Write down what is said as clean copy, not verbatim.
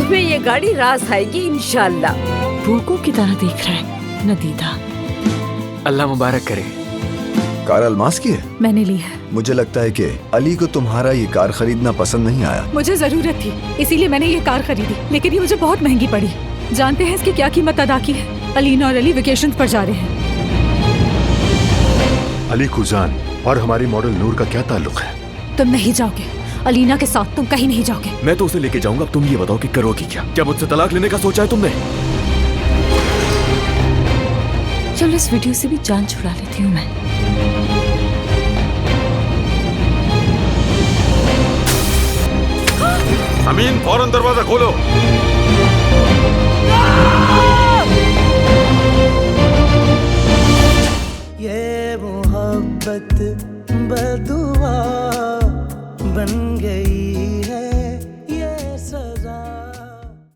सुबह ये गाड़ी रास आएगी इंशाल्लाह। भूखों की तरह देख रहा है नदीदा। अल्लाह मुबारक करे। कार अलमास की है? मैंने ली है। मुझे लगता है कि अली को तुम्हारा ये कार खरीदना पसंद नहीं आया। मुझे जरूरत थी इसीलिए मैंने ये कार खरीदी, लेकिन ये मुझे बहुत महंगी पड़ी। जानते हैं इसकी क्या कीमत अदा की है? अलीना और अली वेकेशन पर जा रहे हैं। अली कुजान और हमारी मॉडल नूर का क्या ताल्लुक है? तुम नहीं जाओगे अलीना के साथ, तुम कहीं नहीं जाओगे। मैं तो उसे लेके जाऊंगा। अब तुम ये बताओ कि करोगी क्या? क्या मुझसे तलाक लेने का सोचा है तुमने? चलो इस वीडियो से भी जान छुड़ा लेती हूँ मैं। अमीन फौरन दरवाजा खोलो। ये मोहब्बत बदुआ बन गई